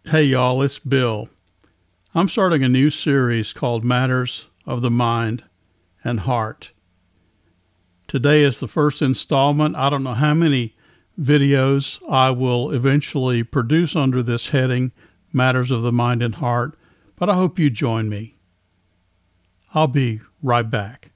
Hey y'all, it's Bill. I'm starting a new series called Matters of the Mind and Heart. Today is the first installment. I don't know how many videos I will eventually produce under this heading, Matters of the Mind and Heart, but I hope you join me. I'll be right back.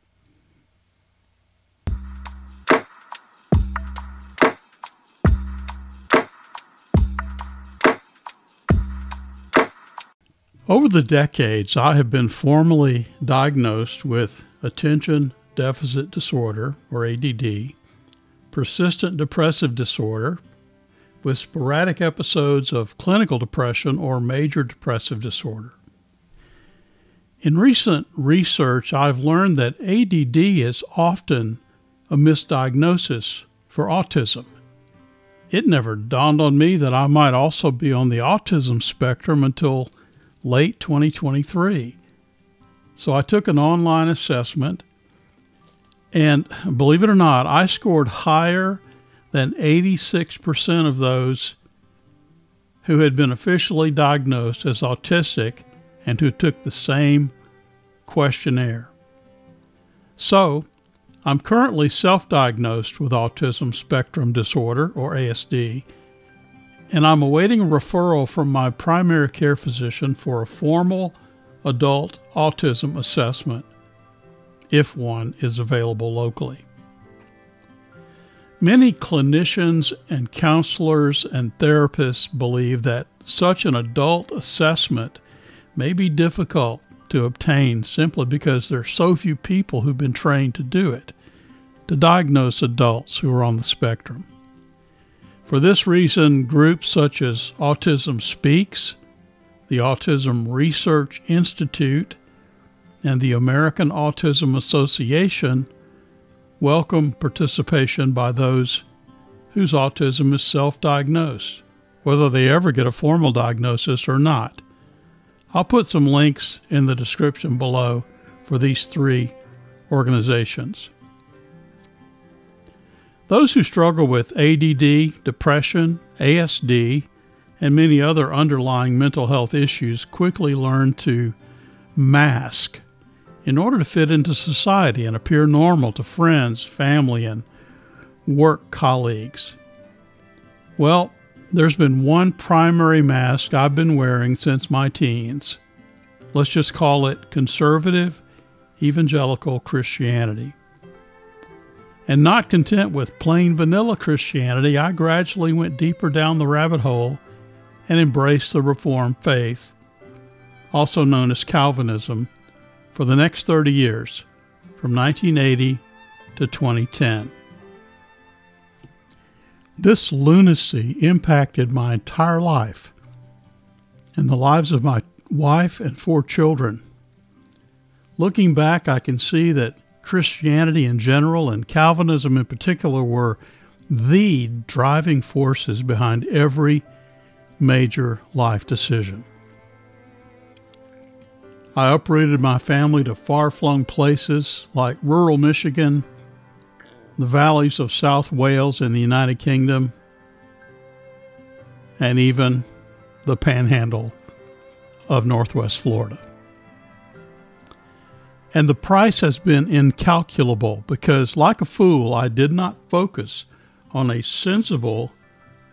Over the decades, I have been formally diagnosed with attention deficit disorder, or ADD, persistent depressive disorder, with sporadic episodes of clinical depression or major depressive disorder. In recent research, I've learned that ADD is often a misdiagnosis for autism. It never dawned on me that I might also be on the autism spectrum until late 2023. So I took an online assessment, and believe it or not, I scored higher than 86% of those who had been officially diagnosed as autistic and who took the same questionnaire. So I'm currently self-diagnosed with autism spectrum disorder, or ASD, and I'm awaiting a referral from my primary care physician for a formal adult autism assessment, if one is available locally. Many clinicians and counselors and therapists believe that such an adult assessment may be difficult to obtain simply because there are so few people who've been trained to do it, to diagnose adults who are on the spectrum. For this reason, groups such as Autism Speaks, the Autism Research Institute, and the American Autism Association welcome participation by those whose autism is self-diagnosed, whether they ever get a formal diagnosis or not. I'll put some links in the description below for these three organizations. Those who struggle with ADD, depression, ASD, and many other underlying mental health issues quickly learn to mask in order to fit into society and appear normal to friends, family, and work colleagues. Well, there's been one primary mask I've been wearing since my teens. Let's just call it conservative evangelical Christianity. And not content with plain vanilla Christianity, I gradually went deeper down the rabbit hole and embraced the Reformed faith, also known as Calvinism, for the next 30 years, from 1980 to 2010. This lunacy impacted my entire life and the lives of my wife and 4 children. Looking back, I can see that Christianity in general and Calvinism in particular were the driving forces behind every major life decision. I uprooted my family to far-flung places like rural Michigan, the valleys of South Wales in the United Kingdom, and even the panhandle of Northwest Florida. And the price has been incalculable because, like a fool, I did not focus on a sensible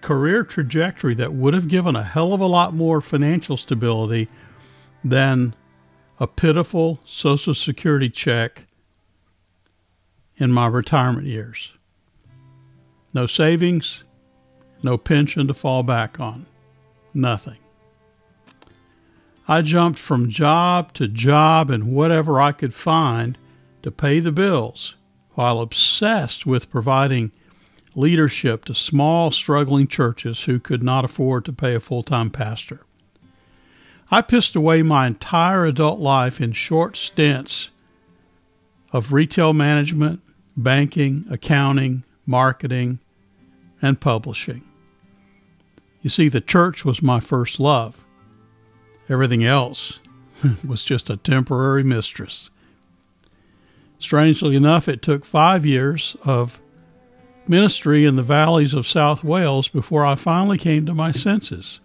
career trajectory that would have given a hell of a lot more financial stability than a pitiful Social Security check in my retirement years. No savings, no pension to fall back on, nothing. I jumped from job to job and whatever I could find to pay the bills, while obsessed with providing leadership to small, struggling churches who could not afford to pay a full-time pastor. I pissed away my entire adult life in short stints of retail management, banking, accounting, marketing, and publishing. You see, the church was my first love. Everything else was just a temporary mistress. Strangely enough, it took 5 years of ministry in the valleys of South Wales before I finally came to my senses.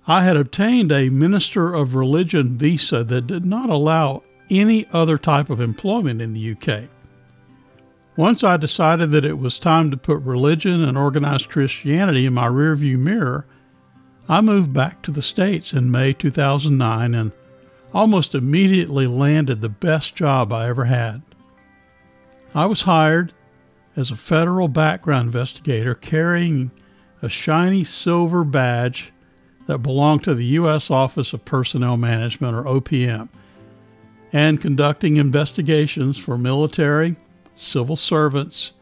I had obtained a minister of religion visa that did not allow any other type of employment in the UK. Once I decided that it was time to put religion and organized Christianity in my rearview mirror, I moved back to the States in May 2009 and almost immediately landed the best job I ever had. I was hired as a federal background investigator carrying a shiny silver badge that belonged to the U.S. Office of Personnel Management, or OPM, and conducting investigations for military, civil servants,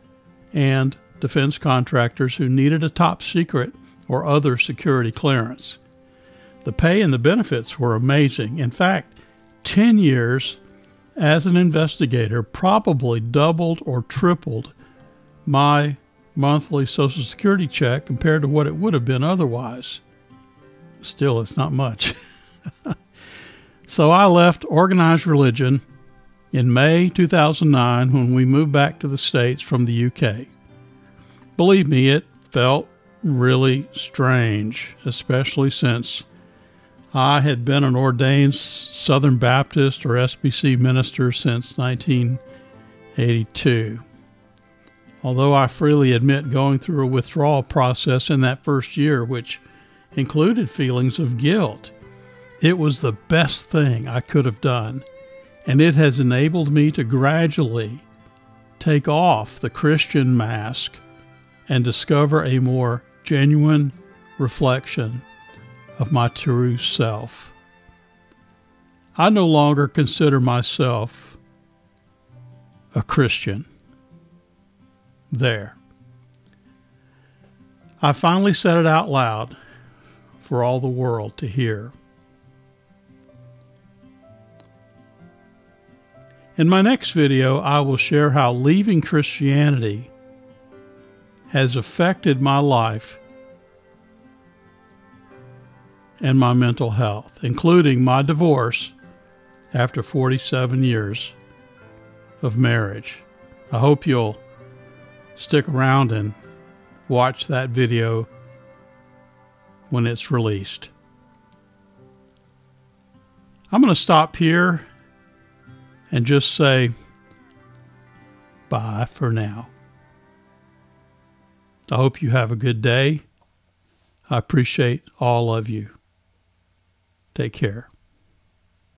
and defense contractors who needed a top secret or other security clearance. The pay and the benefits were amazing. In fact, 10 years as an investigator probably doubled or tripled my monthly Social Security check compared to what it would have been otherwise. Still, it's not much. So I left organized religion in May 2009 when we moved back to the States from the UK. Believe me, it felt really strange, especially since I had been an ordained Southern Baptist or SBC minister since 1982. Although I freely admit going through a withdrawal process in that first year, which included feelings of guilt, it was the best thing I could have done. And it has enabled me to gradually take off the Christian mask and discover a more genuine reflection of my true self. I no longer consider myself a Christian. There. I finally said it out loud for all the world to hear. In my next video, I will share how leaving Christianity has affected my life and my mental health, including my divorce after 47 years of marriage. I hope you'll stick around and watch that video when it's released. I'm going to stop here and just say bye for now. I hope you have a good day. I appreciate all of you. Take care.